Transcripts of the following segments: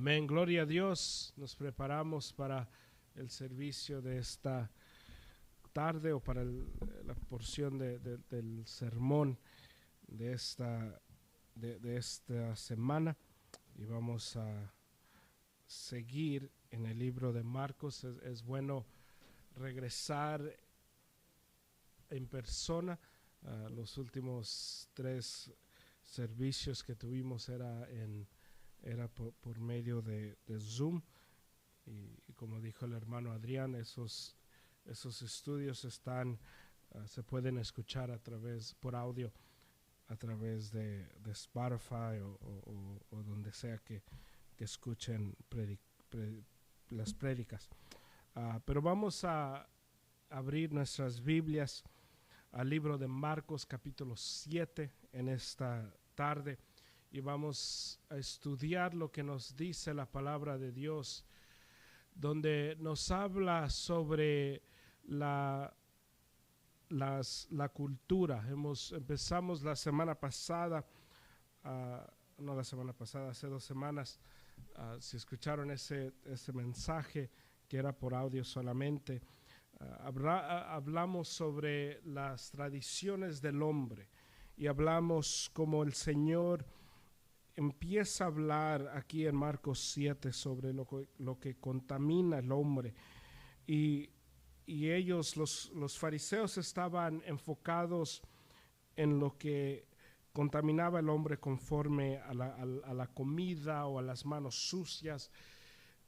Amén, gloria a Dios. Nos preparamos para el servicio de esta tarde o para la porción del sermón de esta semana, y vamos a seguir en el libro de Marcos. Es bueno regresar en persona. Los últimos 3 servicios que tuvimos era por medio de Zoom, y como dijo el hermano Adrián, esos estudios se pueden escuchar por audio a través de Spotify o donde sea que escuchen las prédicas. Pero vamos a abrir nuestras Biblias al libro de Marcos capítulo 7 en esta tarde, y vamos a estudiar lo que nos dice la palabra de Dios, donde nos habla sobre la cultura. Empezamos la semana pasada, hace 2 semanas, si escucharon ese mensaje que era por audio solamente, hablamos sobre las tradiciones del hombre, y hablamos como el Señor empieza a hablar aquí en Marcos 7 sobre lo que contamina el hombre. Y ellos, los fariseos, estaban enfocados en lo que contaminaba el hombre conforme a la comida o a las manos sucias.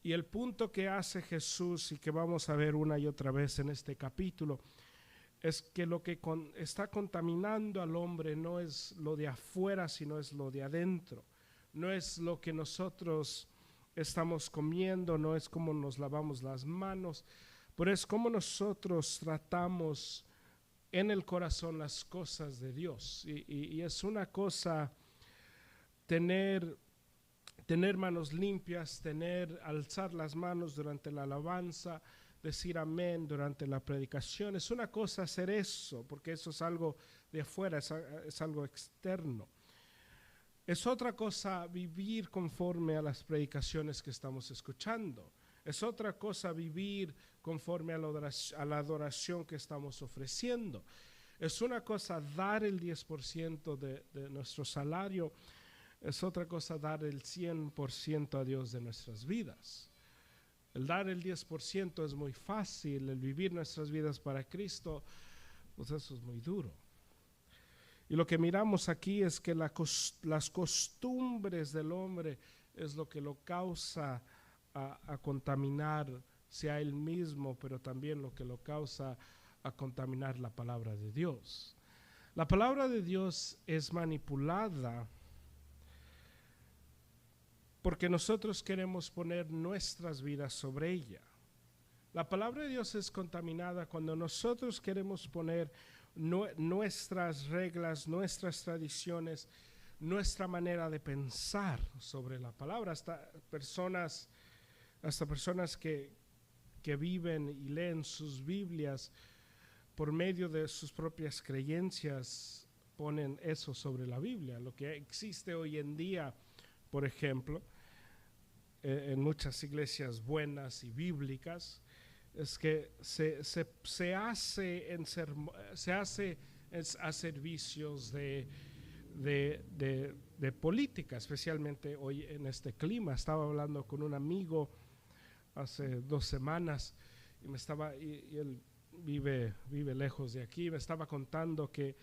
Y el punto que hace Jesús, y que vamos a ver una y otra vez en este capítulo, es que lo que está contaminando al hombre no es lo de afuera, sino es lo de adentro. No es lo que nosotros estamos comiendo, no es cómo nos lavamos las manos, pero es cómo nosotros tratamos en el corazón las cosas de Dios. Y es una cosa tener manos limpias, alzar las manos durante la alabanza, decir amén durante la predicación. Es una cosa hacer eso, porque eso es algo de afuera, es algo externo. Es otra cosa vivir conforme a las predicaciones que estamos escuchando. Es otra cosa vivir conforme a la adoración que estamos ofreciendo. Es una cosa dar el 10% de nuestro salario. Es otra cosa dar el 100% a Dios de nuestras vidas. El dar el 10% es muy fácil. El vivir nuestras vidas para Cristo, pues eso es muy duro. Y lo que miramos aquí es que las costumbres del hombre es lo que lo causa a contaminarse a él mismo, pero también lo que lo causa a contaminar la palabra de Dios. La palabra de Dios es manipulada porque nosotros queremos poner nuestras vidas sobre ella. La palabra de Dios es contaminada cuando nosotros queremos poner nuestras reglas, nuestras tradiciones, nuestra manera de pensar sobre la palabra. Hasta personas que viven y leen sus Biblias por medio de sus propias creencias ponen eso sobre la Biblia. Lo que existe hoy en día, por ejemplo, en muchas iglesias buenas y bíblicas, es que se hace a servicios de política, especialmente hoy en este clima. Estaba hablando con un amigo hace 2 semanas y él vive lejos de aquí. Me estaba contando que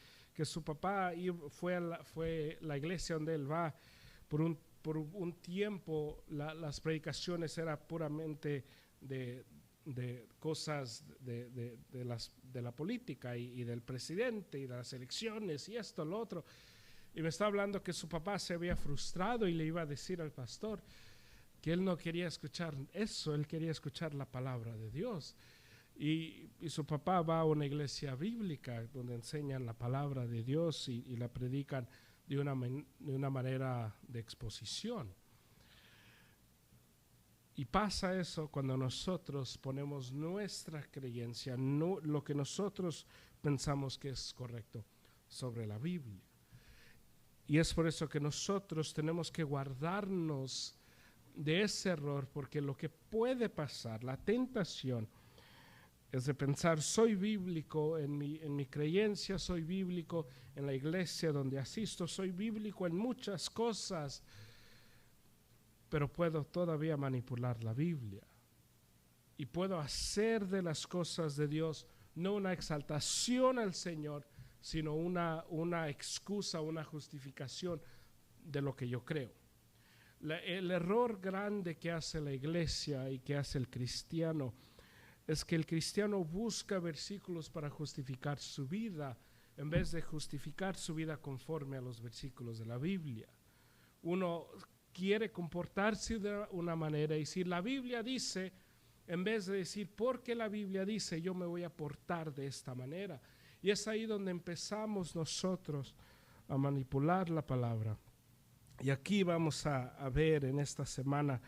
su papá fue la iglesia donde él va por un tiempo. Las predicaciones eran puramente de cosas de la política y del presidente y de las elecciones y esto, lo otro. Y me estaba hablando que su papá se había frustrado y le iba a decir al pastor que él no quería escuchar eso, él quería escuchar la palabra de Dios. Y su papá va a una iglesia bíblica donde enseñan la palabra de Dios y la predican de una manera de exposición. Y pasa eso cuando nosotros ponemos nuestra creencia, lo que nosotros pensamos que es correcto, sobre la Biblia. Y es por eso que nosotros tenemos que guardarnos de ese error, porque lo que puede pasar, la tentación, es de pensar, soy bíblico en mi creencia, soy bíblico en la iglesia donde asisto, soy bíblico en muchas cosas, pero puedo todavía manipular la Biblia. Y puedo hacer de las cosas de Dios no una exaltación al Señor, sino una excusa, una justificación de lo que yo creo. El error grande que hace la iglesia y que hace el cristiano es que el cristiano busca versículos para justificar su vida en vez de justificar su vida conforme a los versículos de la Biblia. Uno quiere comportarse de una manera y si la Biblia dice, en vez de decir porque la Biblia dice, yo me voy a portar de esta manera. Y es ahí donde empezamos nosotros a manipular la palabra. Y aquí vamos a ver en esta semana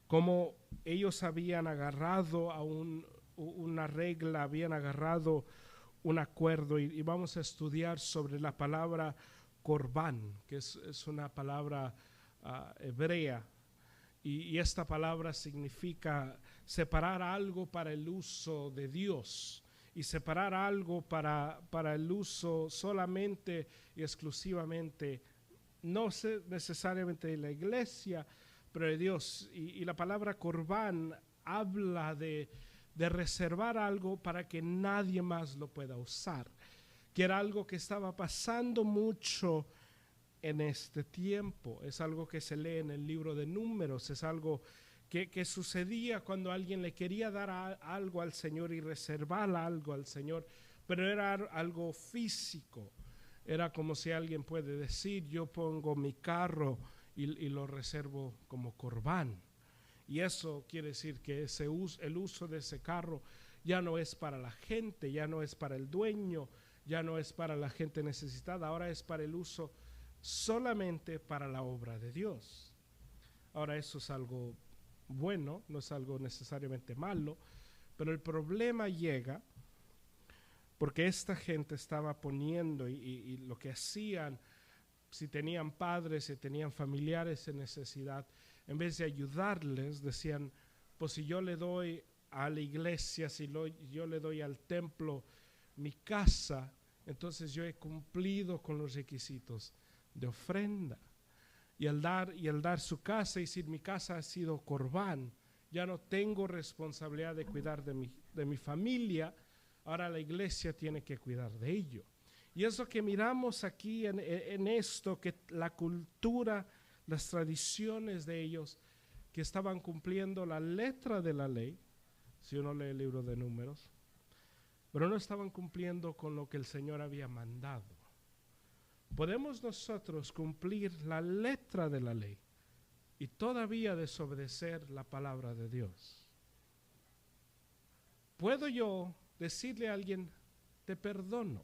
cómo ellos habían agarrado a una regla, habían agarrado un acuerdo y vamos a estudiar sobre la palabra corbán, que es una palabra hebrea y esta palabra significa separar algo para el uso de Dios y separar algo para el uso solamente y exclusivamente, no necesariamente de la iglesia, pero de Dios. Y la palabra corbán habla de reservar algo para que nadie más lo pueda usar, que era algo que estaba pasando mucho en este tiempo. Es algo que se lee en el libro de Números, es algo que sucedía cuando alguien le quería dar algo al Señor y reservar algo al Señor, pero era algo físico. Era como si alguien puede decir, yo pongo mi carro y lo reservo como corbán. Y eso quiere decir que el uso de ese carro ya no es para la gente, ya no es para el dueño, ya no es para la gente necesitada, ahora es para el uso solamente para la obra de Dios. Ahora eso es algo bueno, no es algo necesariamente malo, pero el problema llega porque esta gente estaba poniendo y lo que hacían, si tenían padres, si tenían familiares en necesidad, en vez de ayudarles, decían, pues si yo le doy a la iglesia, yo le doy al templo mi casa, entonces yo he cumplido con los requisitos de ofrenda. Y al dar su casa y decir, mi casa ha sido corbán, ya no tengo responsabilidad de cuidar de mi familia, ahora la iglesia tiene que cuidar de ello. Y es lo que miramos aquí en esto, que la cultura, las tradiciones de ellos, que estaban cumpliendo la letra de la ley, si uno lee el libro de Números, pero no estaban cumpliendo con lo que el Señor había mandado. ¿Podemos nosotros cumplir la letra de la ley y todavía desobedecer la palabra de Dios? ¿Puedo yo decirle a alguien, te perdono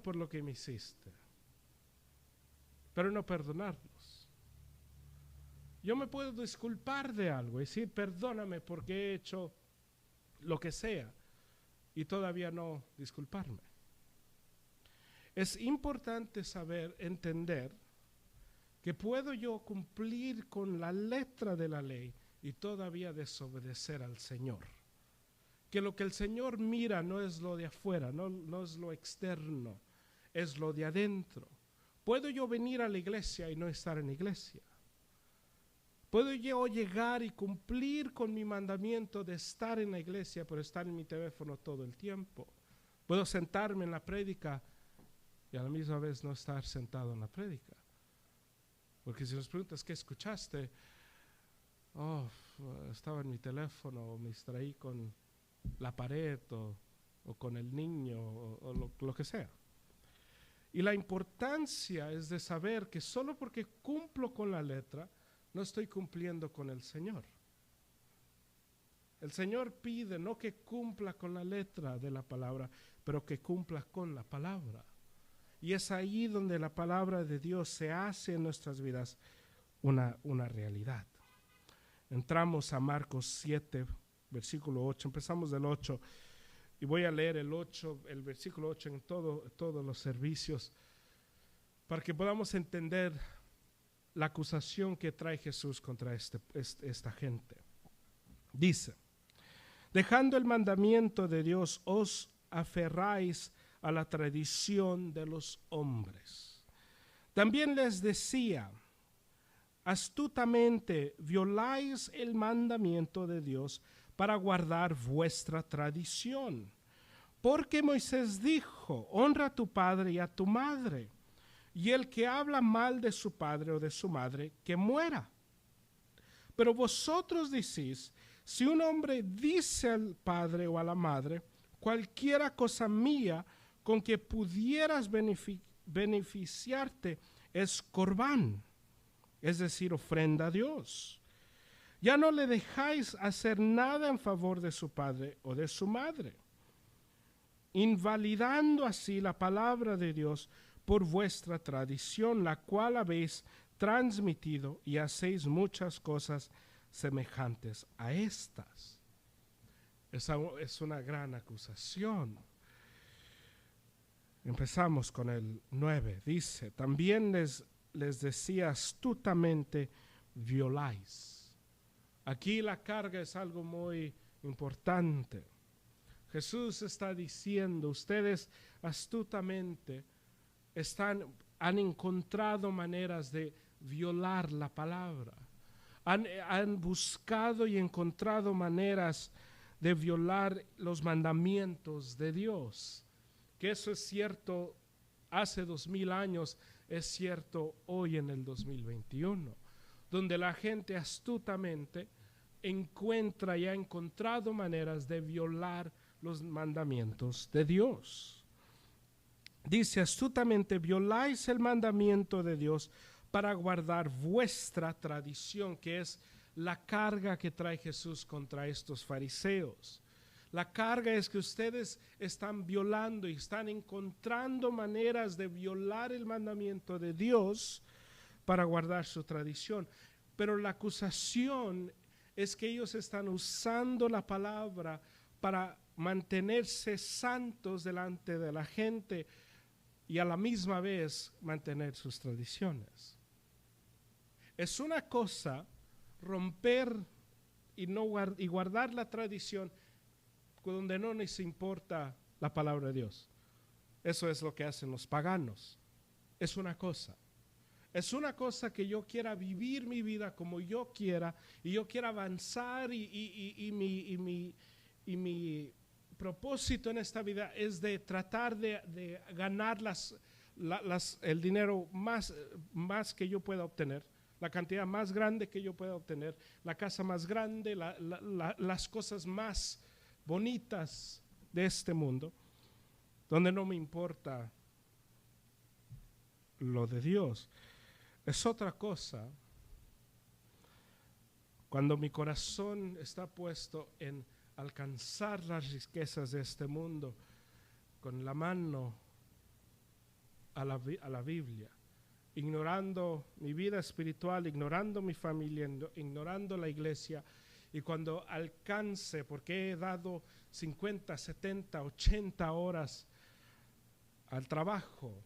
por lo que me hiciste, pero no perdonarlos? Yo me puedo disculpar de algo, decir, perdóname porque he hecho lo que sea, y todavía no disculparme. Es importante saber, entender, que puedo yo cumplir con la letra de la ley y todavía desobedecer al Señor. Que lo que el Señor mira no es lo de afuera, no es lo externo, es lo de adentro. ¿Puedo yo venir a la iglesia y no estar en la iglesia? ¿Puedo yo llegar y cumplir con mi mandamiento de estar en la iglesia, pero estar en mi teléfono todo el tiempo? ¿Puedo sentarme en la prédica y a la misma vez no estar sentado en la prédica? Porque si nos preguntas, ¿qué escuchaste? Estaba en mi teléfono, o me distraí con la pared, o con el niño, o lo que sea. Y la importancia es de saber que solo porque cumplo con la letra, no estoy cumpliendo con el Señor. El Señor pide no que cumpla con la letra de la palabra, pero que cumpla con la palabra. Y es ahí donde la palabra de Dios se hace en nuestras vidas una realidad. Entramos a Marcos 7, versículo 8. Empezamos del 8 y voy a leer el versículo 8 en todos los servicios para que podamos entender la acusación que trae Jesús contra esta gente. Dice, dejando el mandamiento de Dios, os aferráis a la tradición de los hombres. También les decía, astutamente violáis el mandamiento de Dios para guardar vuestra tradición. Porque Moisés dijo, honra a tu padre y a tu madre, y el que habla mal de su padre o de su madre, que muera. Pero vosotros decís, si un hombre dice al padre o a la madre, cualquiera cosa mía con que pudieras beneficiarte es corbán, es decir, ofrenda a Dios. Ya no le dejáis hacer nada en favor de su padre o de su madre, invalidando así la palabra de Dios por vuestra tradición, la cual habéis transmitido, y hacéis muchas cosas semejantes a estas. Esa es una gran acusación. Empezamos con el 9. Dice, también les decía astutamente, violáis. Aquí la carga es algo muy importante. Jesús está diciendo, ustedes astutamente han encontrado maneras de violar la palabra. Han buscado y encontrado maneras de violar los mandamientos de Dios. Que eso es cierto hace 2000 años, es cierto hoy en el 2021, donde la gente astutamente encuentra y ha encontrado maneras de violar los mandamientos de Dios. Dice, astutamente violáis el mandamiento de Dios para guardar vuestra tradición, que es la carga que trae Jesús contra estos fariseos. La carga es que ustedes están violando y están encontrando maneras de violar el mandamiento de Dios para guardar su tradición. Pero la acusación es que ellos están usando la palabra para mantenerse santos delante de la gente y a la misma vez mantener sus tradiciones. Es una cosa romper y guardar la tradición donde no les importa la palabra de Dios. Eso es lo que hacen los paganos. Es una cosa. Es una cosa que yo quiera vivir mi vida como yo quiera y yo quiera avanzar y mi propósito en esta vida es de tratar de ganar el dinero más que yo pueda obtener, la cantidad más grande que yo pueda obtener, la casa más grande, las cosas más bonitas de este mundo, donde no me importa lo de Dios. Es otra cosa cuando mi corazón está puesto en alcanzar las riquezas de este mundo con la mano a la Biblia, ignorando mi vida espiritual, ignorando mi familia, ignorando la iglesia. Y cuando alcance, porque he dado 50, 70, 80 horas al trabajo,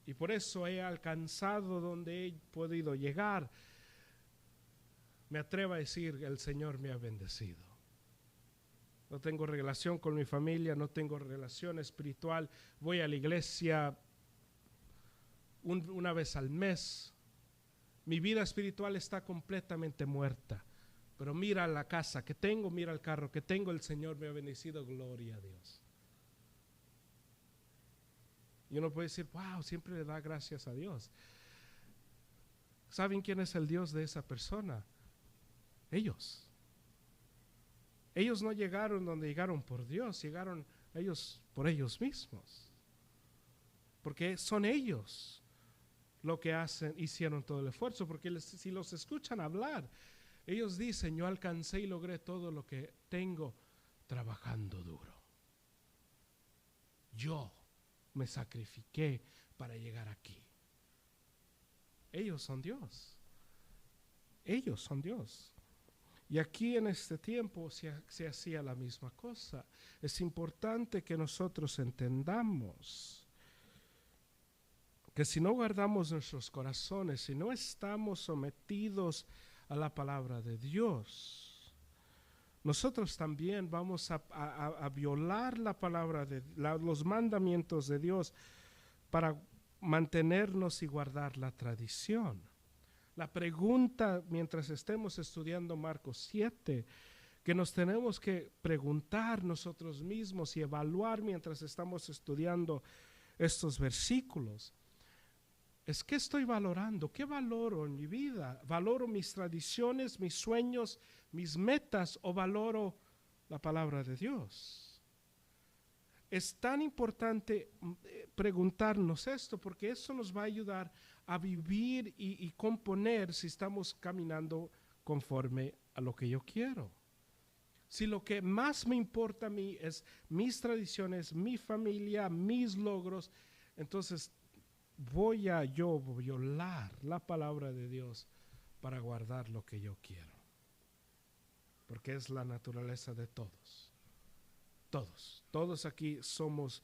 y por eso he alcanzado donde he podido llegar, me atrevo a decir que el Señor me ha bendecido. No tengo relación con mi familia, no tengo relación espiritual, voy a la iglesia una vez al mes. Mi vida espiritual está completamente muerta. Pero mira la casa que tengo, mira el carro que tengo, el Señor me ha bendecido, gloria a Dios. Y uno puede decir, wow, siempre le da gracias a Dios. ¿Saben quién es el Dios de esa persona? Ellos. Ellos no llegaron donde llegaron por Dios, llegaron ellos por ellos mismos. Porque son ellos lo que hicieron todo el esfuerzo, porque si los escuchan hablar, ellos dicen, yo alcancé y logré todo lo que tengo trabajando duro. Yo me sacrifiqué para llegar aquí. Ellos son Dios. Ellos son Dios. Y aquí en este tiempo se hacía la misma cosa. Es importante que nosotros entendamos que si no guardamos nuestros corazones, si no estamos sometidos a la palabra de Dios, nosotros también vamos a violar la palabra los mandamientos de Dios para mantenernos y guardar la tradición. La pregunta mientras estemos estudiando Marcos 7, que nos tenemos que preguntar nosotros mismos y evaluar mientras estamos estudiando estos versículos, es qué estoy valorando, qué valoro en mi vida. ¿Valoro mis tradiciones, mis sueños, mis metas o valoro la palabra de Dios? Es tan importante preguntarnos esto porque eso nos va a ayudar a vivir y componer si estamos caminando conforme a lo que yo quiero. Si lo que más me importa a mí es mis tradiciones, mi familia, mis logros, entonces voy a violar la palabra de Dios para guardar lo que yo quiero. Porque es la naturaleza de todos. Todos aquí somos,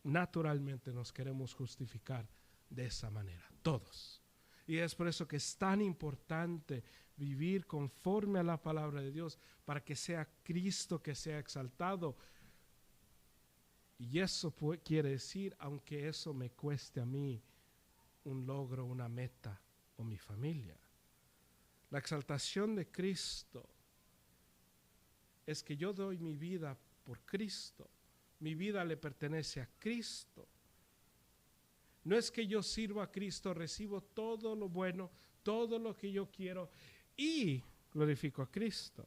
naturalmente nos queremos justificar de esa manera, todos. Y es por eso que es tan importante vivir conforme a la palabra de Dios para que sea Cristo que sea exaltado. Y eso quiere decir, aunque eso me cueste a mí un logro, una meta o mi familia. La exaltación de Cristo es que yo doy mi vida por Cristo. Mi vida le pertenece a Cristo. No es que yo sirvo a Cristo, recibo todo lo bueno, todo lo que yo quiero y glorifico a Cristo.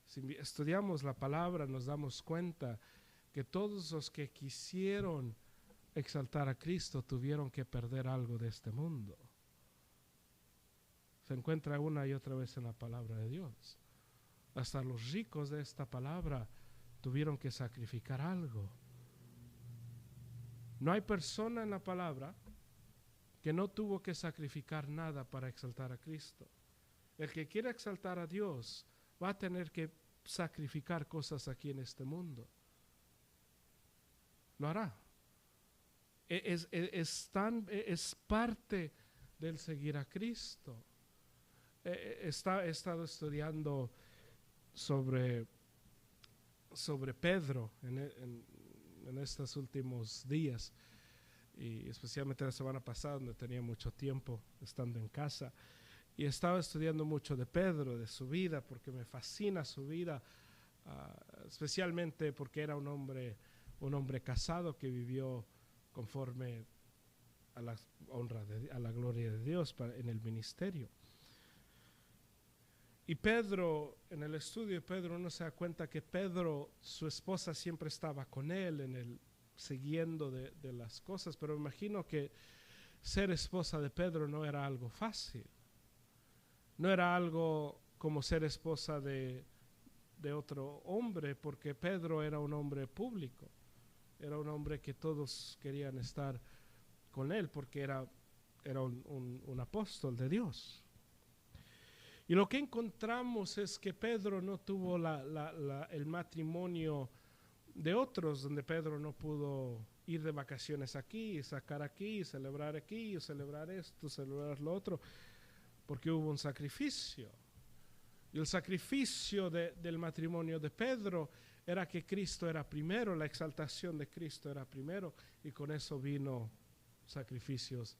Si estudiamos la palabra, nos damos cuenta que todos los que quisieron exaltar a Cristo tuvieron que perder algo de este mundo. Se encuentra una y otra vez en la palabra de Dios. Hasta los ricos de esta palabra tuvieron que sacrificar algo. No hay persona en la palabra que no tuvo que sacrificar nada para exaltar a Cristo. El que quiera exaltar a Dios va a tener que sacrificar cosas aquí en este mundo. Lo hará. Es parte del seguir a Cristo. He estado estudiando sobre Pedro en estos últimos días, y especialmente la semana pasada, donde tenía mucho tiempo estando en casa, y estaba estudiando mucho de Pedro, de su vida, porque me fascina su vida, especialmente porque era un hombre casado que vivió conforme a la honra, a la gloria de Dios en el ministerio. Y Pedro, en el estudio de Pedro, uno se da cuenta que Pedro, su esposa siempre estaba con él, siguiendo de las cosas, pero me imagino que ser esposa de Pedro no era algo fácil. No era algo como ser esposa de otro hombre, porque Pedro era un hombre público. Era un hombre que todos querían estar con él, porque era un apóstol de Dios. Y lo que encontramos es que Pedro no tuvo el matrimonio de otros, donde Pedro no pudo ir de vacaciones aquí, sacar aquí, celebrar esto, celebrar lo otro, porque hubo un sacrificio. Y el sacrificio del matrimonio de Pedro era que Cristo era primero, la exaltación de Cristo era primero, y con eso vino sacrificios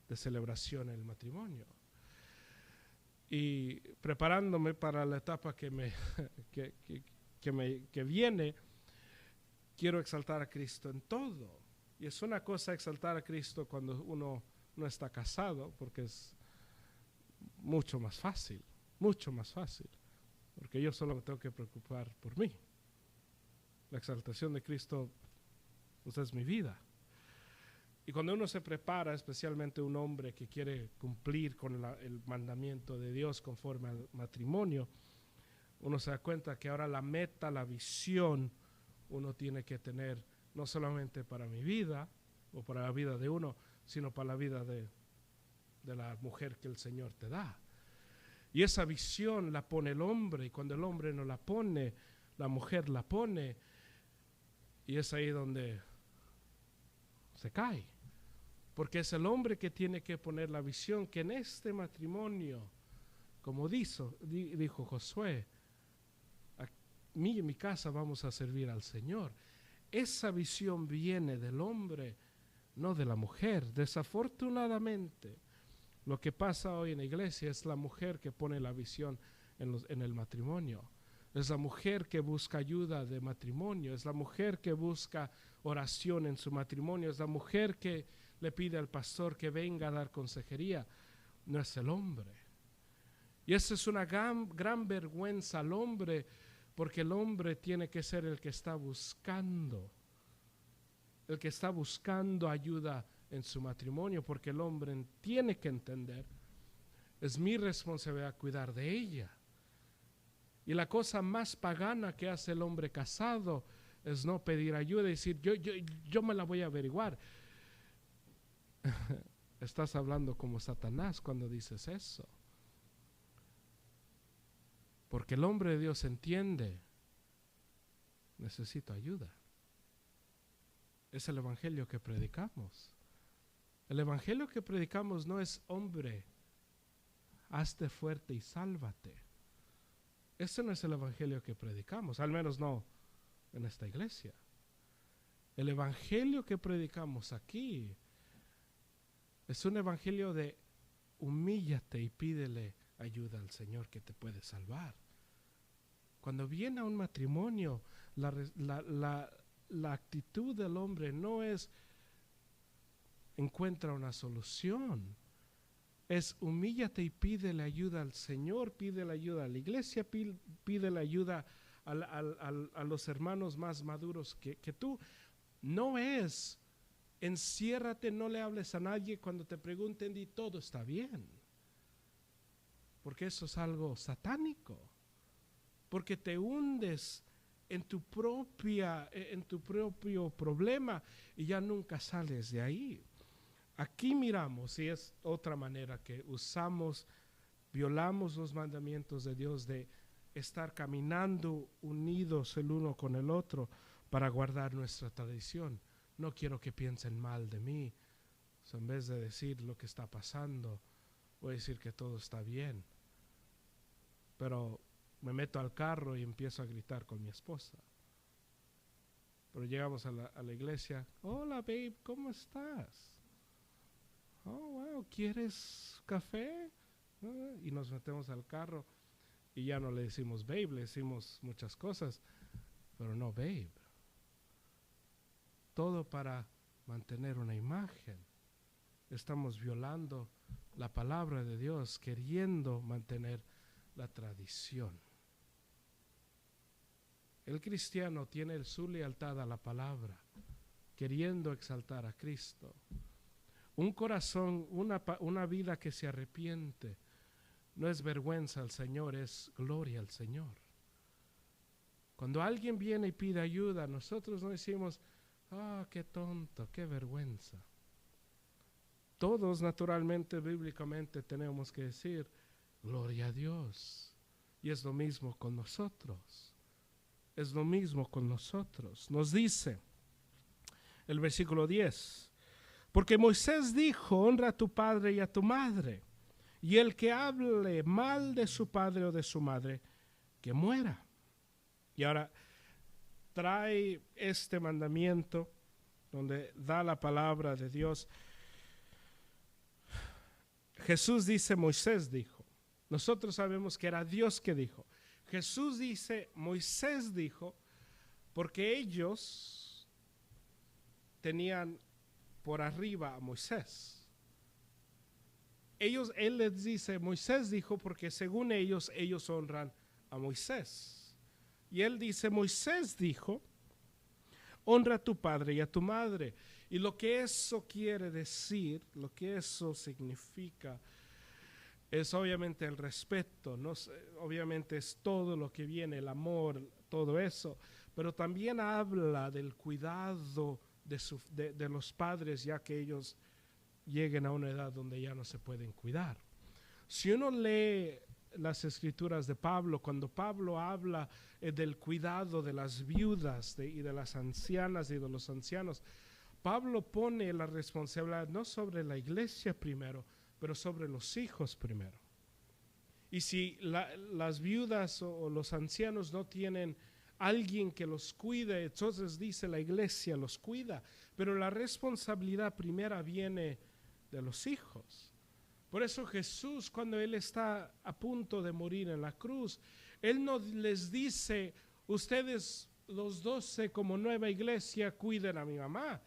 de celebración en el matrimonio. Y preparándome para la etapa que viene, quiero exaltar a Cristo en todo. Y es una cosa exaltar a Cristo cuando uno no está casado, porque es mucho más fácil, porque yo solo me tengo que preocupar por mí. La exaltación de Cristo, pues, es mi vida. Y cuando uno se prepara, especialmente un hombre que quiere cumplir con el mandamiento de Dios conforme al matrimonio, uno se da cuenta que ahora la meta, la visión, uno tiene que tener no solamente para mi vida o para la vida de uno, sino para la vida de la mujer que el Señor te da. Y esa visión la pone el hombre, y cuando el hombre no la pone, la mujer la pone, y es ahí donde se cae. Porque es el hombre que tiene que poner la visión que en este matrimonio, como dijo Josué, a mí y mi casa vamos a servir al Señor. Esa visión viene del hombre, no de la mujer. Desafortunadamente, lo que pasa hoy en la iglesia es la mujer que pone la visión en el matrimonio. Es la mujer que busca ayuda de matrimonio. Es la mujer que busca oración en su matrimonio. Es la mujer que le pide al pastor que venga a dar consejería. No es el hombre. Y esa es una gran vergüenza al hombre, porque el hombre tiene que ser el que está buscando ayuda en su matrimonio, porque el hombre tiene que entender, es mi responsabilidad cuidar de ella. Y la cosa más pagana que hace el hombre casado es no pedir ayuda y decir, yo me la voy a averiguar. Estás hablando como Satanás cuando dices eso. Porque el hombre de Dios entiende, necesito ayuda. Es el evangelio que predicamos. El evangelio que predicamos no es, hombre, hazte fuerte y sálvate. Ese no es el evangelio que predicamos, al menos no en esta iglesia. El evangelio que predicamos aquí es un evangelio de humíllate y pídele ayuda al Señor que te puede salvar. Cuando viene a un matrimonio, la actitud del hombre no es encuentra una solución. Es humíllate y pídele ayuda al Señor, pídele ayuda a la iglesia, pídele ayuda a los hermanos más maduros que tú. No es enciérrate, no le hables a nadie, cuando te pregunten y todo está bien. Porque eso es algo satánico. Porque te hundes en tu propio problema y ya nunca sales de ahí. Aquí miramos, y es otra manera que violamos los mandamientos de Dios de estar caminando unidos el uno con el otro para guardar nuestra tradición. No quiero que piensen mal de mí. O sea, en vez de decir lo que está pasando, voy a decir que todo está bien. Pero me meto al carro y empiezo a gritar con mi esposa. Pero llegamos a la iglesia. Hola, babe, ¿cómo estás? Oh, wow, ¿quieres café? Y nos metemos al carro y ya no le decimos babe, le decimos muchas cosas, pero no babe. Todo para mantener una imagen. Estamos violando la palabra de Dios, queriendo mantener la tradición. El cristiano tiene su lealtad a la palabra, queriendo exaltar a Cristo. Un corazón, una vida que se arrepiente, no es vergüenza al Señor, es gloria al Señor. Cuando alguien viene y pide ayuda, nosotros no decimos, qué tonto, qué vergüenza. Todos naturalmente, bíblicamente, tenemos que decir, gloria a Dios. Y es lo mismo con nosotros. Es lo mismo con nosotros. Nos dice el versículo 10, porque Moisés dijo, honra a tu padre y a tu madre, y el que hable mal de su padre o de su madre, que muera. Y ahora trae este mandamiento donde da la palabra de Dios. Jesús dice, Moisés dijo. Nosotros sabemos que era Dios que dijo. Jesús dice, Moisés dijo, porque ellos tenían por arriba a Moisés. Él les dice, Moisés dijo, porque según ellos honran a Moisés. Y él dice, Moisés dijo, honra a tu padre y a tu madre. Y lo que eso quiere decir, lo que eso significa, es obviamente el respeto, ¿no? Obviamente es todo lo que viene, el amor, todo eso, pero también habla del cuidado de los padres, ya que ellos lleguen a una edad donde ya no se pueden cuidar. Si uno lee las escrituras de Pablo, cuando Pablo habla del cuidado de las viudas y de las ancianas y de los ancianos, Pablo pone la responsabilidad no sobre la iglesia primero, pero sobre los hijos primero. Y si las viudas o los ancianos no tienen alguien que los cuide, entonces dice la iglesia los cuida. Pero la responsabilidad primera viene de los hijos. Por eso Jesús, cuando Él está a punto de morir en la cruz, Él no les dice, ustedes los 12 como nueva iglesia cuiden a mi mamá.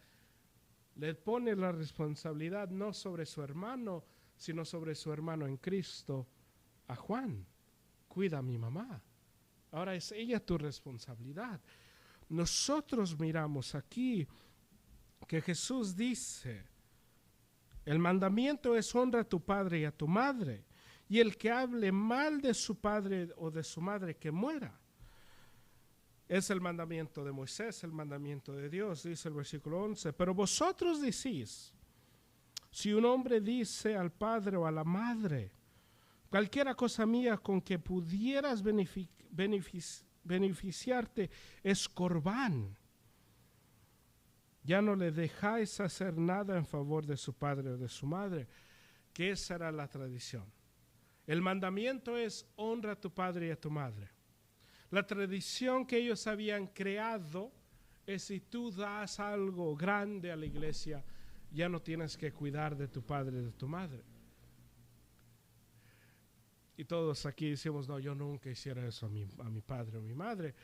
Le pone la responsabilidad no sobre su hermano, sino sobre su hermano en Cristo, a Juan. Cuida a mi mamá. Ahora es ella tu responsabilidad. Nosotros miramos aquí que Jesús dice, el mandamiento es honra a tu padre y a tu madre, y el que hable mal de su padre o de su madre que muera. Es el mandamiento de Moisés, el mandamiento de Dios, dice el versículo 11. Pero vosotros decís, si un hombre dice al padre o a la madre, cualquiera cosa mía con que pudieras beneficiarte es corbán, ya no le dejáis hacer nada en favor de su padre o de su madre, que esa era la tradición. El mandamiento es honra a tu padre y a tu madre. La tradición que ellos habían creado es si tú das algo grande a la iglesia, ya no tienes que cuidar de tu padre y de tu madre. Y todos aquí decimos, no, yo nunca hiciera eso a mi padre o mi madre.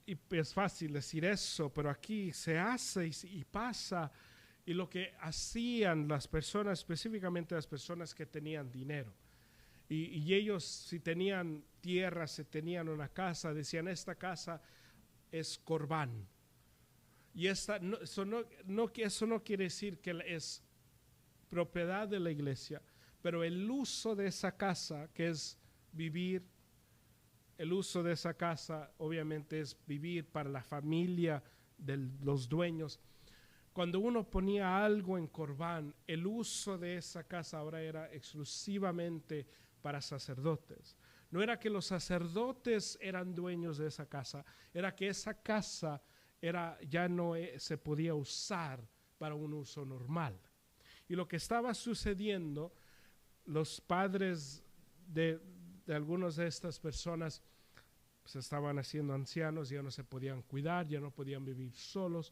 Y es fácil decir eso, pero aquí se hace y pasa. Y lo que hacían las personas, específicamente las personas que tenían dinero, y ellos si tenían tierra, si tenían una casa, decían esta casa es corbán. Y eso no quiere decir que es propiedad de la iglesia, pero el uso de esa casa, que es vivir, el uso de esa casa obviamente es vivir para la familia de los dueños. Cuando uno ponía algo en corbán, el uso de esa casa ahora era exclusivamente para sacerdotes. No era que los sacerdotes eran dueños de esa casa, era que esa casa ya no se podía usar para un uso normal. Y lo que estaba sucediendo, los padres de algunas de estas personas se estaban haciendo ancianos, ya no se podían cuidar, ya no podían vivir solos.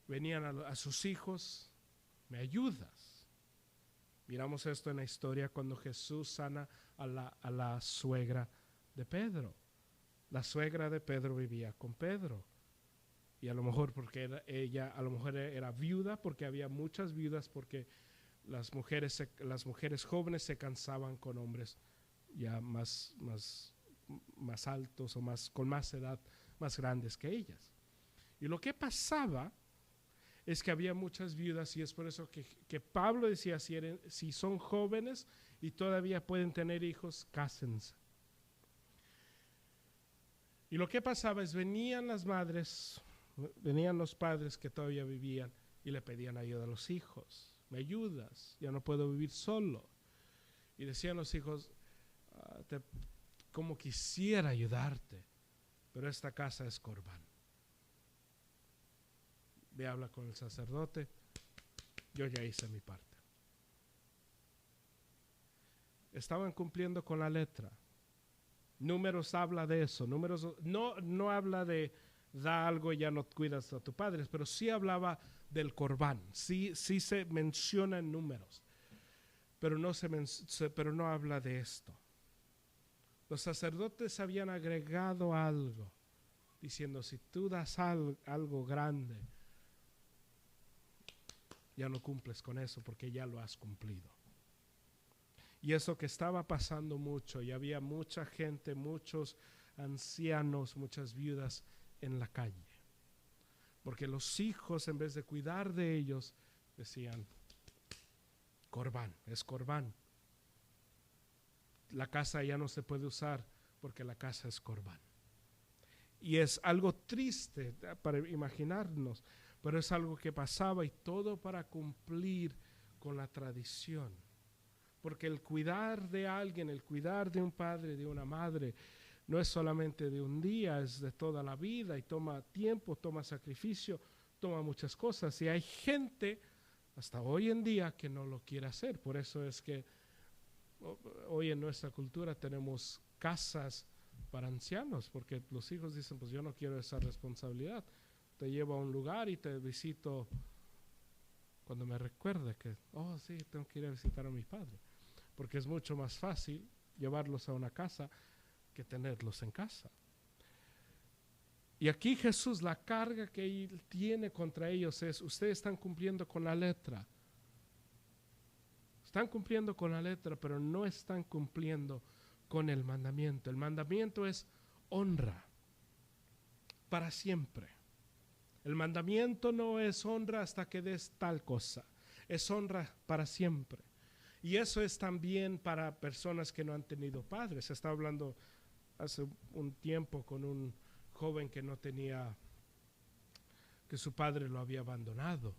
Venían a sus hijos, ¿me ayudas? Miramos esto en la historia cuando Jesús sana a la suegra de Pedro. La suegra de Pedro vivía con Pedro. Y a lo mejor porque ella a lo mejor era viuda, porque había muchas viudas, porque las mujeres jóvenes se casaban con hombres ya más altos o con más edad, más grandes que ellas. Y lo que pasaba es que había muchas viudas, y es por eso que Pablo decía, si son jóvenes y todavía pueden tener hijos, cásense. Y lo que pasaba es venían las madres, venían los padres que todavía vivían y le pedían ayuda a los hijos. ¿Me ayudas? Ya no puedo vivir solo. Y decían los hijos, como quisiera ayudarte, pero esta casa es corbán. Ve, habla con el sacerdote, yo ya hice mi parte. Estaban cumpliendo con la letra. Números habla de eso. Números no habla de da algo y ya no cuidas a tus padres, pero sí hablaba del corbán. Sí se menciona en Números, pero no habla de esto. Los sacerdotes habían agregado algo, diciendo, si tú das algo grande, ya no cumples con eso porque ya lo has cumplido. Y eso que estaba pasando mucho, y había mucha gente, muchos ancianos, muchas viudas en la calle. Porque los hijos, en vez de cuidar de ellos, decían, corbán, es corbán. La casa ya no se puede usar porque la casa es corbán. Y es algo triste para imaginarnos, pero es algo que pasaba, y todo para cumplir con la tradición. Porque el cuidar de alguien, el cuidar de un padre, de una madre, no es solamente de un día, es de toda la vida, y toma tiempo, toma sacrificio, toma muchas cosas y hay gente hasta hoy en día que no lo quiere hacer. Por eso es que hoy en nuestra cultura tenemos casas para ancianos, porque los hijos dicen, pues yo no quiero esa responsabilidad. Te llevo a un lugar y te visito cuando me recuerde que, oh sí, tengo que ir a visitar a mi padre. Porque es mucho más fácil llevarlos a una casa que tenerlos en casa. Y aquí Jesús, la carga que él tiene contra ellos es, ustedes están cumpliendo con la letra. Están cumpliendo con la letra, pero no están cumpliendo con el mandamiento. El mandamiento es honra para siempre. El mandamiento no es honra hasta que des tal cosa. Es honra para siempre. Y eso es también para personas que no han tenido padres. Estaba hablando hace un tiempo con un joven que no tenía, que su padre lo había abandonado.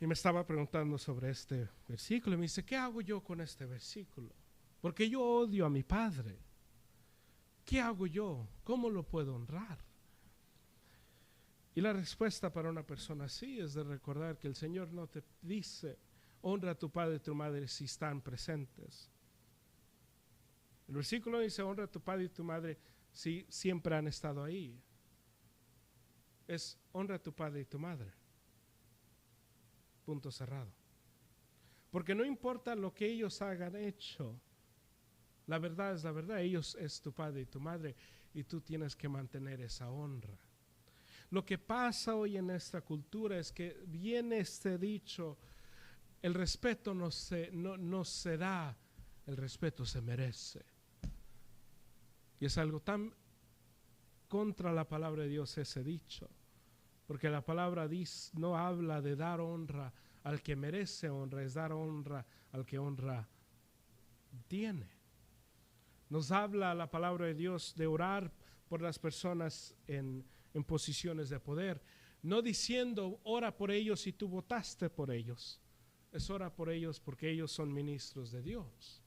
Y me estaba preguntando sobre este versículo y me dice, ¿qué hago yo con este versículo? Porque yo odio a mi padre. ¿Qué hago yo? ¿Cómo lo puedo honrar? Y la respuesta para una persona así es de recordar que el Señor no te dice, honra a tu padre y tu madre si están presentes. El versículo dice, honra a tu padre y tu madre si siempre han estado ahí. Es honra a tu padre y tu madre. Punto cerrado. Porque no importa lo que ellos hagan hecho, la verdad es la verdad, ellos es tu padre y tu madre y tú tienes que mantener esa honra. Lo que pasa hoy en esta cultura es que viene este dicho, el respeto no se da, el respeto se merece. Y es algo tan contra la palabra de Dios ese dicho. Porque la palabra no habla de dar honra al que merece honra, es dar honra al que honra tiene. Nos habla la palabra de Dios de orar por las personas en posiciones de poder, no diciendo ora por ellos y tú votaste por ellos. Es ora por ellos porque ellos son ministros de Dios.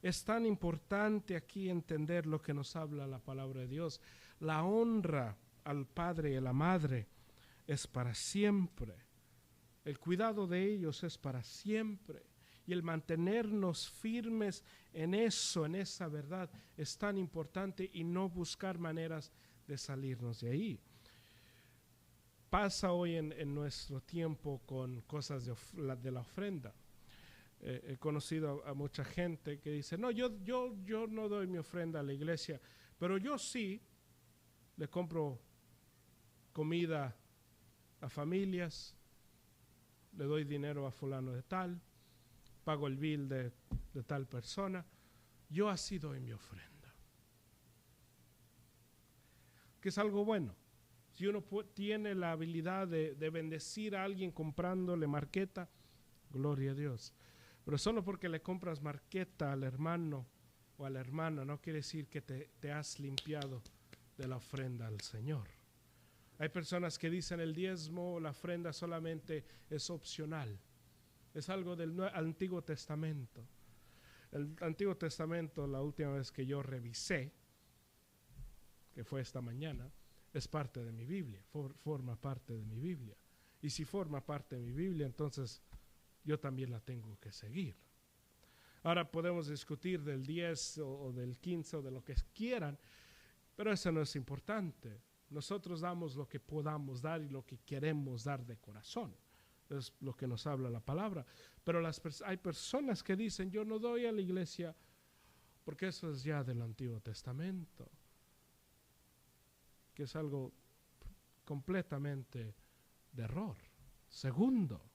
Es tan importante aquí entender lo que nos habla la palabra de Dios. La honra al padre y a la madre es para siempre. El cuidado de ellos es para siempre. Y el mantenernos firmes en eso, en esa verdad, es tan importante y no buscar maneras de salirnos de ahí. Pasa hoy en nuestro tiempo con cosas de la ofrenda. He conocido a mucha gente que dice, no, yo no doy mi ofrenda a la iglesia, pero yo sí le compro comida a familias, le doy dinero a fulano de tal, pago el bill de tal persona, yo así doy mi ofrenda. Que es algo bueno. Si uno tiene la habilidad de bendecir a alguien comprándole marqueta, gloria a Dios. Pero solo porque le compras marqueta al hermano o a la hermana no quiere decir que te has limpiado de la ofrenda al Señor. Hay personas que dicen el diezmo o la ofrenda solamente es opcional. Es algo del Antiguo Testamento. El Antiguo Testamento, la última vez que yo revisé, que fue esta mañana, es parte de mi Biblia, forma parte de mi Biblia. Y si forma parte de mi Biblia, entonces yo también la tengo que seguir. Ahora podemos discutir del 10 o del 15 o de lo que quieran, pero eso no es importante. Nosotros damos lo que podamos dar y lo que queremos dar de corazón. Es lo que nos habla la palabra. Pero hay personas que dicen, yo no doy a la iglesia porque eso es ya del Antiguo Testamento, que es algo completamente de error. Segundo,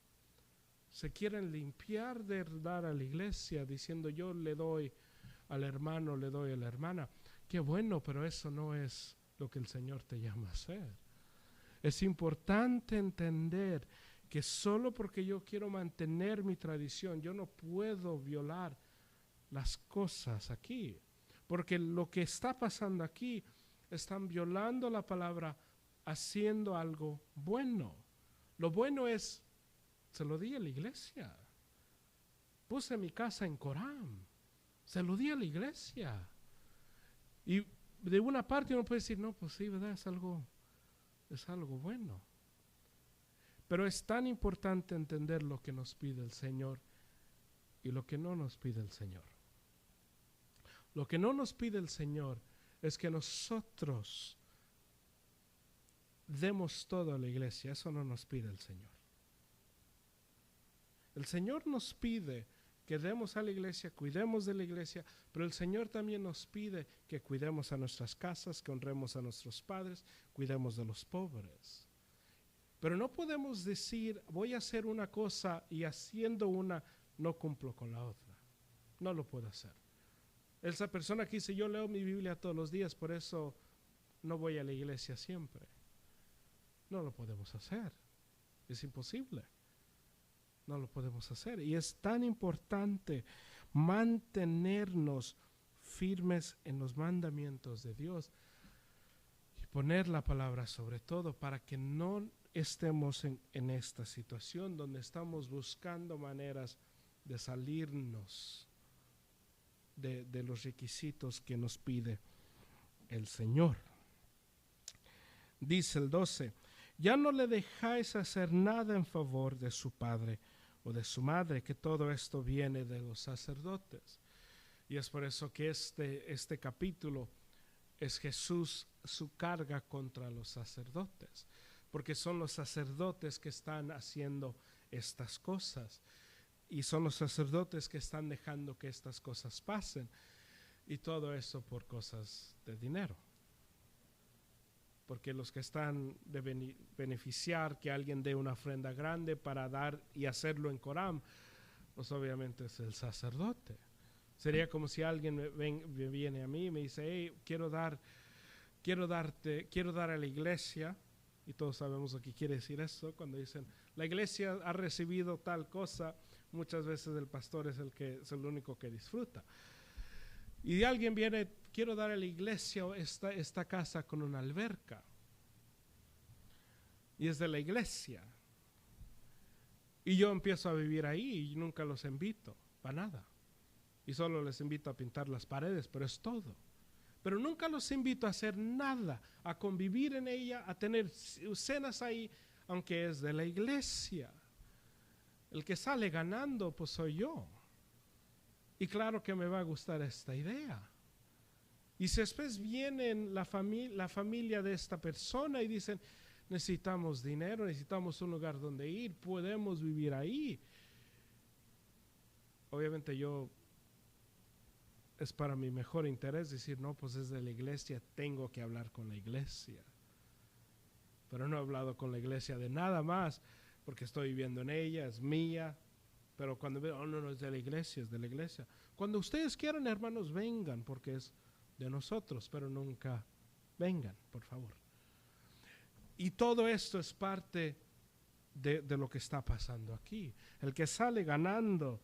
se quieren limpiar de dar a la iglesia diciendo yo le doy al hermano, le doy a la hermana. Qué bueno, pero eso no es lo que el Señor te llama a hacer. Es importante entender que solo porque yo quiero mantener mi tradición, yo no puedo violar las cosas aquí. Porque lo que está pasando aquí, están violando la palabra, haciendo algo bueno. Lo bueno es, se lo di a la iglesia. Puse mi casa en Corán. Se lo di a la iglesia. Y de una parte uno puede decir, no, pues sí, ¿verdad? Es es algo bueno. Pero es tan importante entender lo que nos pide el Señor y lo que no nos pide el Señor. Lo que no nos pide el Señor es que nosotros demos todo a la iglesia. Eso no nos pide el Señor. El Señor nos pide que demos a la iglesia, cuidemos de la iglesia, pero el Señor también nos pide que cuidemos a nuestras casas, que honremos a nuestros padres, cuidemos de los pobres. Pero no podemos decir, voy a hacer una cosa y haciendo una no cumplo con la otra. No lo puedo hacer. Esa persona que dice, yo leo mi Biblia todos los días, por eso no voy a la iglesia siempre. No lo podemos hacer. Es imposible. No lo podemos hacer. Y es tan importante mantenernos firmes en los mandamientos de Dios y poner la palabra sobre todo para que no estemos en esta situación donde estamos buscando maneras de salirnos de los requisitos que nos pide el Señor. Dice el 12, ya no le dejáis hacer nada en favor de su padre o de su madre, que todo esto viene de los sacerdotes. Y es por eso que este capítulo es Jesús, su carga contra los sacerdotes, porque son los sacerdotes que están haciendo estas cosas y son los sacerdotes que están dejando que estas cosas pasen, y todo eso por cosas de dinero. Porque los que están de beneficiar que alguien dé una ofrenda grande para dar y hacerlo en Corán, pues obviamente es el sacerdote. Sería como si alguien me viene a mí y me dice, hey, quiero dar a la iglesia, y todos sabemos lo que quiere decir eso. Cuando dicen, la iglesia ha recibido tal cosa, muchas veces el pastor es el único que disfruta. Y alguien viene, quiero dar a la iglesia esta casa con una alberca. Y es de la iglesia. Y yo empiezo a vivir ahí y nunca los invito para nada. Y solo les invito a pintar las paredes, pero es todo. Pero nunca los invito a hacer nada, a convivir en ella, a tener cenas ahí, aunque es de la iglesia. El que sale ganando, pues soy yo. Y claro que me va a gustar esta idea. Y si después vienen la familia de esta persona y dicen, necesitamos dinero, necesitamos un lugar donde ir, podemos vivir ahí. Obviamente es para mi mejor interés decir, no, pues es de la iglesia, tengo que hablar con la iglesia. Pero no he hablado con la iglesia de nada más, porque estoy viviendo en ella, es mía. Pero cuando veo, oh, no, es de la iglesia, es de la iglesia. Cuando ustedes quieran, hermanos, vengan, porque es de nosotros, pero nunca vengan, por favor. Y todo esto es parte de lo que está pasando aquí. El que sale ganando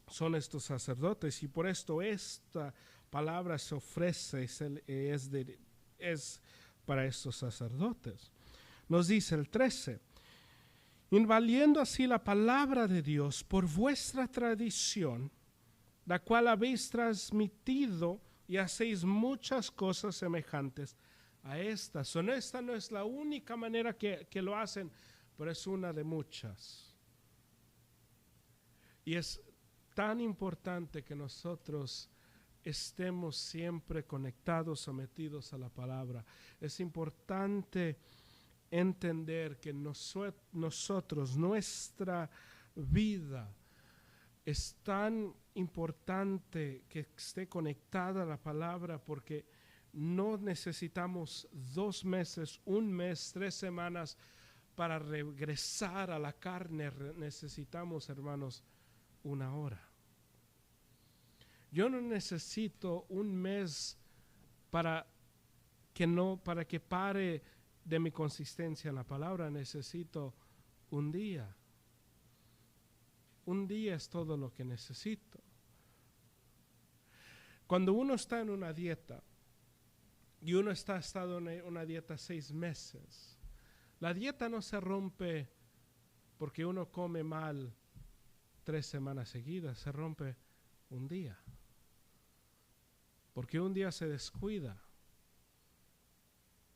son estos sacerdotes, y por esto esta palabra se ofrece, es para estos sacerdotes. Nos dice el 13, invaliendo así la palabra de Dios por vuestra tradición, la cual habéis transmitido, y hacéis muchas cosas semejantes a estas. Esta no es la única manera que lo hacen, pero es una de muchas. Y es tan importante que nosotros estemos siempre conectados, sometidos a la palabra. Es importante entender que nosotros, nuestra vida, es tan importante que esté conectada a la palabra, porque no necesitamos 2 meses, 1 mes, 3 semanas para regresar a la carne. Necesitamos, hermanos, 1 hora. Yo no necesito 1 mes para que pare de mi consistencia en la palabra. Necesito 1 día. 1 día es todo lo que necesito. Cuando uno está en una dieta y uno ha estado en una dieta 6 meses, la dieta no se rompe porque uno come mal 3 semanas seguidas, se rompe 1 día. Porque 1 día se descuida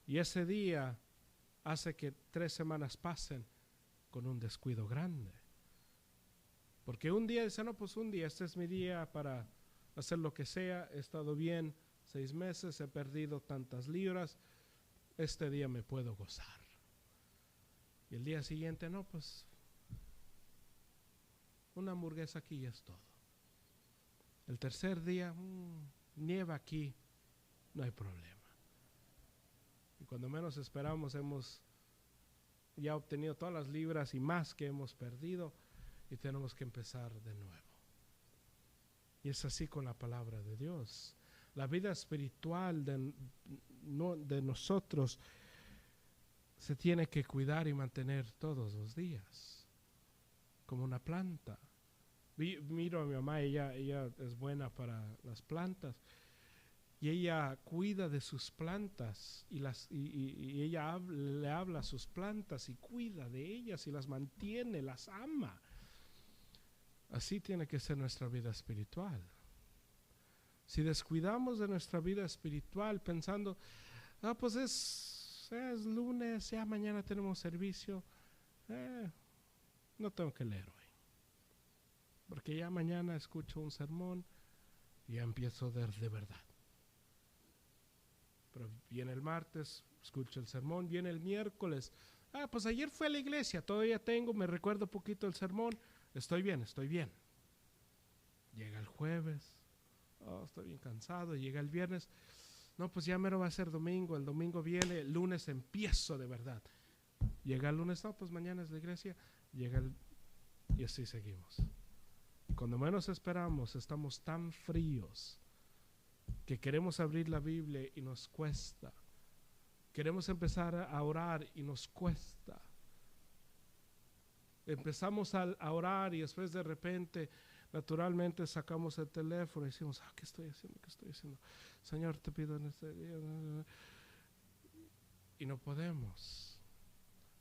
y ese día hace que 3 semanas pasen con un descuido grande. Porque un día dice, no, pues un día, este es mi día para hacer lo que sea, he estado bien 6 meses, he perdido tantas libras, este día me puedo gozar. Y el día siguiente, no, pues una hamburguesa aquí y es todo. El tercer día, nieva aquí, no hay problema. Y cuando menos esperamos, hemos ya obtenido todas las libras y más que hemos perdido, y tenemos que empezar de nuevo. Y es así con la palabra de Dios. La vida espiritual de nosotros se tiene que cuidar y mantener todos los días, como una planta. Miro a mi mamá, ella es buena para las plantas, y ella cuida de sus plantas, y ella le habla a sus plantas y cuida de ellas y las mantiene, las ama. Así tiene que ser nuestra vida espiritual. Si descuidamos de nuestra vida espiritual pensando, pues es lunes, ya mañana tenemos servicio, no tengo que leer hoy, porque ya mañana escucho un sermón y ya empiezo a leer de verdad. Pero viene el martes, escucho el sermón, viene el miércoles, pues ayer fui a la iglesia, todavía me recuerdo poquito el sermón, estoy bien. Llega el jueves, estoy bien cansado, llega el viernes, no, pues ya mero va a ser domingo, el domingo viene, el lunes empiezo de verdad. Llega el lunes, no, pues mañana es la iglesia, y así seguimos. Y cuando menos esperamos, estamos tan fríos que queremos abrir la Biblia y nos cuesta. Queremos empezar a orar y nos cuesta. Empezamos a orar y después de repente, naturalmente sacamos el teléfono y decimos, ¿qué estoy haciendo? Señor, te pido en este día. Y no podemos,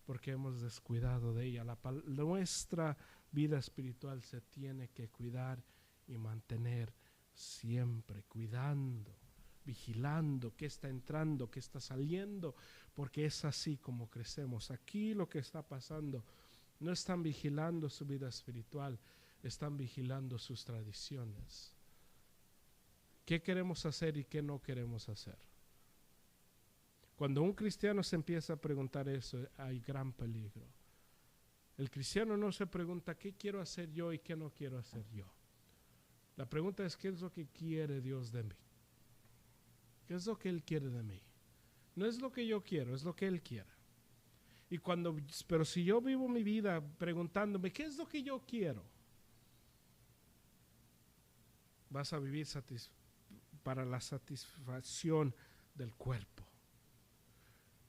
porque hemos descuidado de ella. Nuestra vida espiritual se tiene que cuidar y mantener siempre, cuidando, vigilando qué está entrando, qué está saliendo, porque es así como crecemos. Aquí lo que está pasando, no están vigilando su vida espiritual, están vigilando sus tradiciones. ¿Qué queremos hacer y qué no queremos hacer? Cuando un cristiano se empieza a preguntar eso, hay gran peligro. El cristiano no se pregunta qué quiero hacer yo y qué no quiero hacer yo. La pregunta es, ¿qué es lo que quiere Dios de mí? ¿Qué es lo que Él quiere de mí? No es lo que yo quiero, es lo que Él quiere. Pero si yo vivo mi vida preguntándome, ¿qué es lo que yo quiero? Vas a vivir para la satisfacción del cuerpo.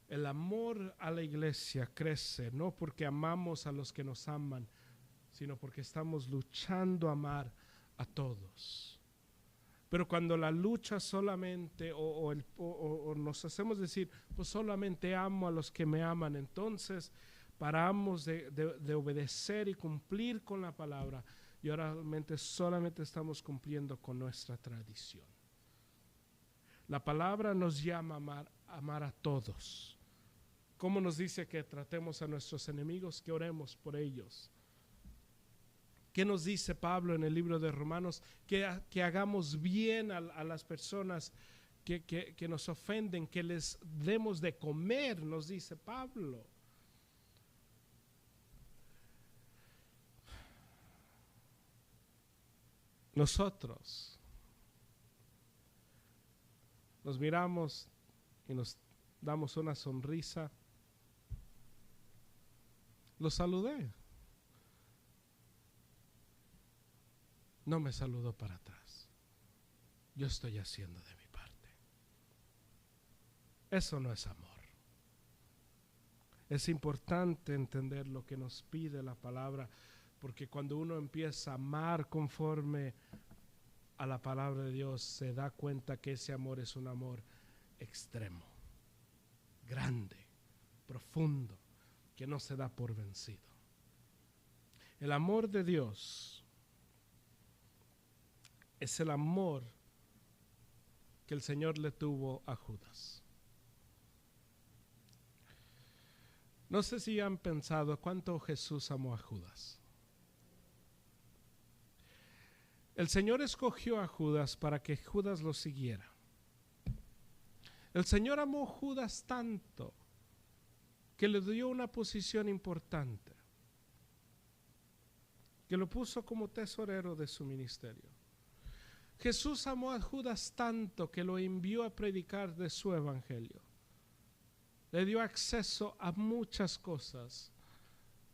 El amor a la iglesia crece, no porque amamos a los que nos aman, sino porque estamos luchando a amar a todos. Pero cuando la lucha solamente o nos hacemos decir, pues solamente amo a los que me aman, entonces paramos de obedecer y cumplir con la palabra y ahora realmente solamente estamos cumpliendo con nuestra tradición. La palabra nos llama a amar a todos. ¿Cómo nos dice que tratemos a nuestros enemigos? Que oremos por ellos. ¿Qué nos dice Pablo en el libro de Romanos? Que hagamos bien a las personas que nos ofenden, que les demos de comer, nos dice Pablo. Nosotros nos miramos y nos damos una sonrisa. Lo saludé. No me saludó para atrás. Yo estoy haciendo de mi parte. Eso no es amor. Es importante entender lo que nos pide la palabra, porque cuando uno empieza a amar conforme a la palabra de Dios, se da cuenta que ese amor es un amor extremo, grande, profundo, que no se da por vencido. El amor de Dios es el amor que el Señor le tuvo a Judas. No sé si han pensado cuánto Jesús amó a Judas. El Señor escogió a Judas para que Judas lo siguiera. El Señor amó a Judas tanto que le dio una posición importante, que lo puso como tesorero de su ministerio. Jesús amó a Judas tanto que lo envió a predicar de su evangelio. Le dio acceso a muchas cosas.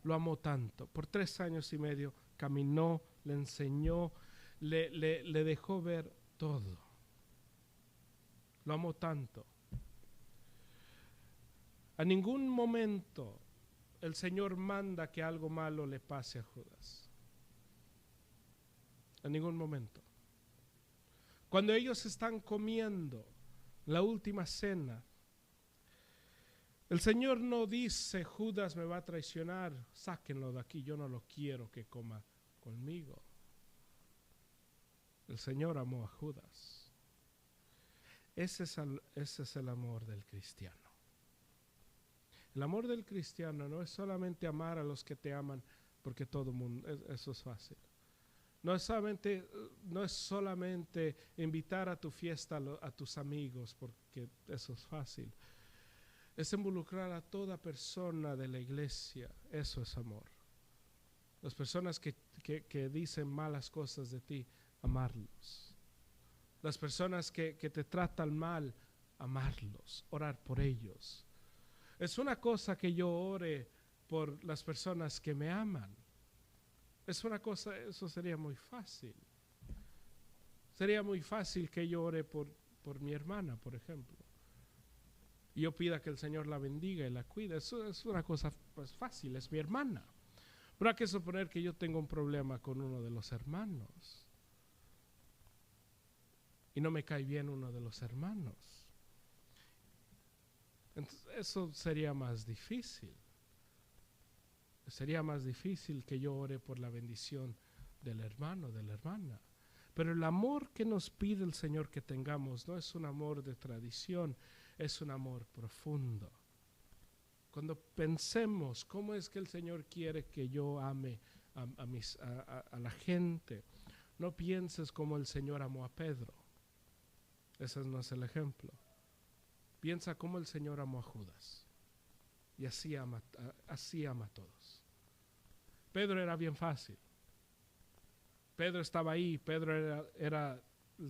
Lo amó tanto. Por 3 años y medio caminó, le enseñó, le dejó ver todo. Lo amó tanto. A ningún momento el Señor manda que algo malo le pase a Judas. A ningún momento. Cuando ellos están comiendo la última cena, el Señor no dice: Judas me va a traicionar, sáquenlo de aquí, yo no lo quiero que coma conmigo. El Señor amó a Judas. Ese es el amor del cristiano. El amor del cristiano no es solamente amar a los que te aman, porque todo el mundo, eso es fácil. No es solamente invitar a tu fiesta a tus amigos, porque eso es fácil. Es involucrar a toda persona de la iglesia. Eso es amor. Las personas que dicen malas cosas de ti, amarlos. Las personas que te tratan mal, amarlos, orar por ellos. Es una cosa que yo ore por las personas que me aman. Es una cosa, eso sería muy fácil. Sería muy fácil que yo ore por mi hermana, por ejemplo. Y yo pida que el Señor la bendiga y la cuide. Eso es una cosa pues, fácil, es mi hermana. Pero hay que suponer que yo tengo un problema con uno de los hermanos. Y no me cae bien uno de los hermanos. Entonces, eso sería más difícil. Sería más difícil que yo ore por la bendición del hermano, de la hermana. Pero el amor que nos pide el Señor que tengamos no es un amor de tradición, es un amor profundo. Cuando pensemos cómo es que el Señor quiere que yo ame a la gente, no pienses como el Señor amó a Pedro. Ese no es el ejemplo. Piensa cómo el Señor amó a Judas. Y así ama a todos. Pedro era bien fácil. Pedro estaba ahí. Pedro era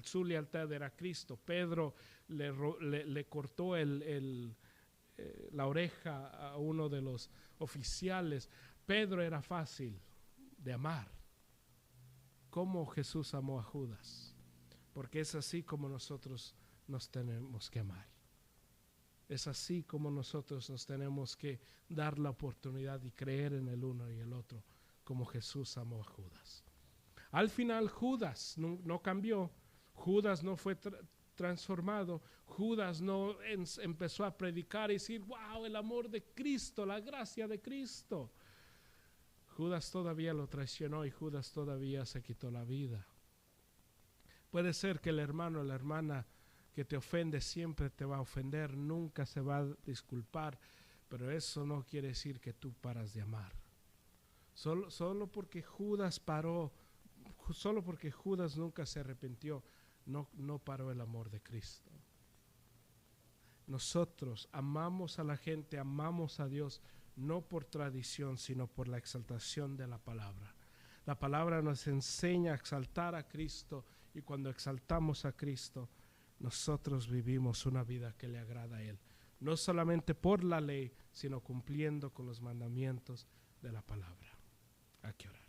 su lealtad era Cristo. Pedro le cortó la oreja a uno de los oficiales. Pedro era fácil de amar. ¿Cómo Jesús amó a Judas? Porque es así como nosotros nos tenemos que amar. Es así como nosotros nos tenemos que dar la oportunidad y creer en el uno y el otro, como Jesús amó a Judas. Al final Judas no cambió, Judas no fue transformado, Judas no empezó a predicar y decir, wow, el amor de Cristo, la gracia de Cristo. Judas todavía lo traicionó y Judas todavía se quitó la vida. Puede ser que el hermano o la hermana que te ofende siempre te va a ofender, nunca se va a disculpar, pero eso no quiere decir que tú paras de amar. Solo porque Judas paró, solo porque Judas nunca se arrepintió, no paró el amor de Cristo. Nosotros amamos a la gente, amamos a Dios, no por tradición, sino por la exaltación de la palabra. La palabra nos enseña a exaltar a Cristo, y cuando exaltamos a Cristo, nosotros vivimos una vida que le agrada a Él. No solamente por la ley, sino cumpliendo con los mandamientos de la palabra. Hay que orar.